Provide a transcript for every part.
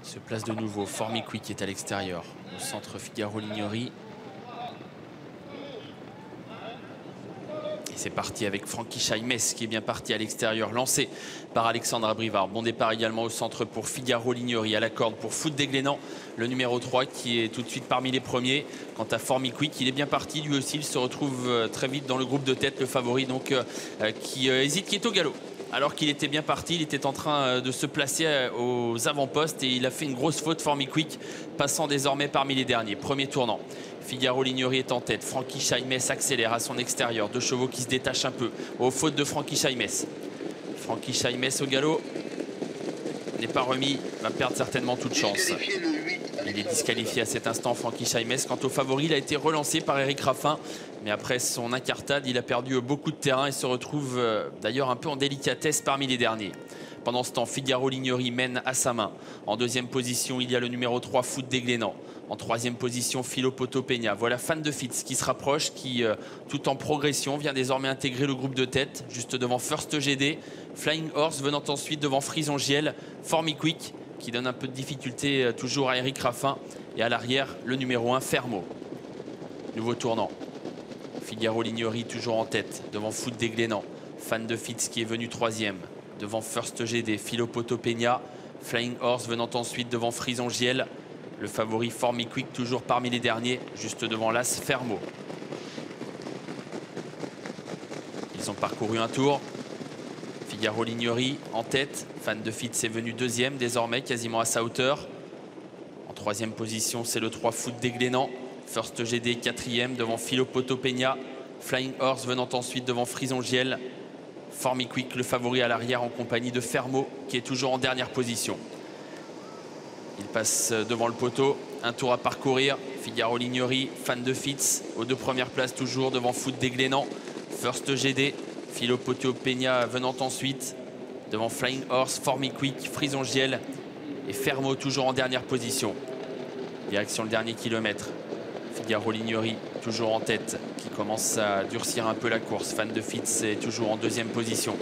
Se place de nouveau Formiquick qui est à l'extérieur. Au centre, Figaro Lignery. C'est parti avec Francky Chaimes qui est bien parti à l'extérieur, lancé par Alexandre Abrivard. Bon départ également au centre pour Figaro Lignery, à la corde pour Foot des Glénans, le numéro 3 qui est tout de suite parmi les premiers. Quant à Formiquick, il est bien parti, lui aussi il se retrouve très vite dans le groupe de tête, le favori donc qui hésite, qui est au galop. Alors qu'il était bien parti, il était en train de se placer aux avant-postes et il a fait une grosse faute, Formiquick, passant désormais parmi les derniers. Premier tournant. Figaro Lignery est en tête. Francky Chaimes accélère à son extérieur. Deux chevaux qui se détachent un peu aux fautes de Francky Chaimes. Francky Chaimes au galop n'est pas remis, va perdre certainement toute chance. Il est disqualifié à cet instant, Francky Chaimes. Quant au favori, il a été relancé par Éric Raffin. Mais après son incartade, il a perdu beaucoup de terrain et se retrouve d'ailleurs un peu en délicatesse parmi les derniers. Pendant ce temps, Figaro Lignery mène à sa main. En deuxième position, il y a le numéro 3, Foot des Glénans. En troisième position, Philo Poto Peña. Voilà Fan de Fitz qui se rapproche, qui, tout en progression, vient désormais intégrer le groupe de tête, juste devant First GD. Flying Horse venant ensuite devant Frison Giel. Formiquick qui donne un peu de difficulté toujours à Éric Raffin. Et à l'arrière, le numéro 1, Fermo. Nouveau tournant. Figaro Lignery toujours en tête, devant Foot des Glénans. Fan de Fitz qui est venu troisième, devant First GD. Philo Poto Peña. Flying Horse venant ensuite devant Frison Giel. Le favori Formiquick toujours parmi les derniers, juste devant l'As Fermo. Ils ont parcouru un tour. Figaro Lignery en tête. Fan de Fitz est venu deuxième désormais, quasiment à sa hauteur. En troisième position, c'est le 3 Foot des Glénans. First GD quatrième devant Philo Poto Peña. Flying Horse venant ensuite devant Frison Giel. Formiquick le favori à l'arrière en compagnie de Fermo qui est toujours en dernière position. Il passe devant le poteau, un tour à parcourir. Figaro Lignery, Fan de Fitz, aux deux premières places toujours devant Foot des Glénans. First GD, Philo Poto Peña venant ensuite devant Flying Horse, Formiquick, Frison Giel et Fermo toujours en dernière position. Direction le dernier kilomètre. Figaro Lignery toujours en tête, qui commence à durcir un peu la course. Fan de Fitz est toujours en deuxième position,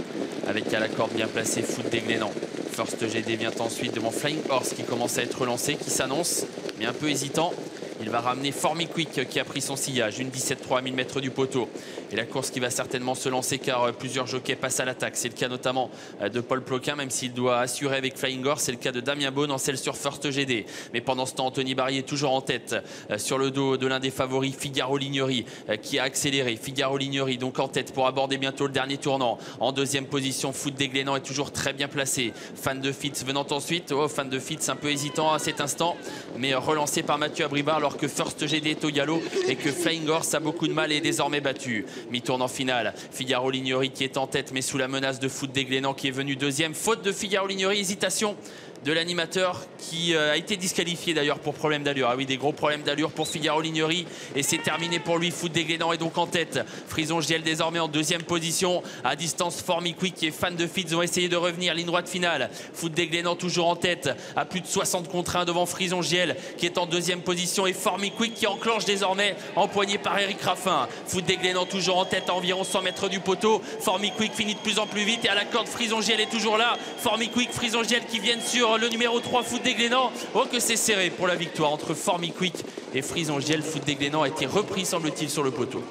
avec à la corde bien placé Foot des Glénans. First GD vient ensuite devant Flying Horse qui commence à être relancé, qui s'annonce, mais un peu hésitant. Il va ramener Formiquick qui a pris son sillage, une 17,3 à 1000 mètres du poteau. Et la course qui va certainement se lancer car plusieurs jockeys passent à l'attaque. C'est le cas notamment de Paul Ploquin, même s'il doit assurer avec Flying Horse. C'est le cas de Damien Beaune en selle sur First GD. Mais pendant ce temps, Anthony Barrier toujours en tête sur le dos de l'un des favoris, Figaro Lignery, qui a accéléré. Figaro Lignery donc en tête pour aborder bientôt le dernier tournant. En deuxième position, Foot des Glénans est toujours très bien placé. Fan de Fitz venant ensuite. Oh, Fan de Fitz un peu hésitant à cet instant, mais relancé par Mathieu Abrivard alors que First GD est au galop et que Flying Horse a beaucoup de mal et est désormais battu. Mi-tournant final, Figaro Lignery qui est en tête mais sous la menace de Foot des Glénans qui est venu deuxième. Faute de Figaro Lignery, hésitation de l'animateur qui a été disqualifié d'ailleurs pour problème d'allure. Ah oui, des gros problèmes d'allure pour Figaro Lignery et c'est terminé pour lui. Foot des Glénans est donc en tête. Frison Giel désormais en deuxième position. À distance, Formiquick et Fan de Fitz ont essayé de revenir. Ligne droite finale. Foot des Glénans toujours en tête à plus de 60 contre 1 devant Frison Giel qui est en deuxième position et Formiquick qui enclenche désormais empoigné par Éric Raffin. Foot des Glénans toujours en tête à environ 100 mètres du poteau. Formiquick finit de plus en plus vite et à la corde Frison Giel est toujours là. Formiquick, Frison Giel qui viennent sur le numéro 3 Foot des Glénans. Oh que c'est serré pour la victoire entre Formiquick et Frison Giel. Foot des Glénans a été repris semble-t-il sur le poteau.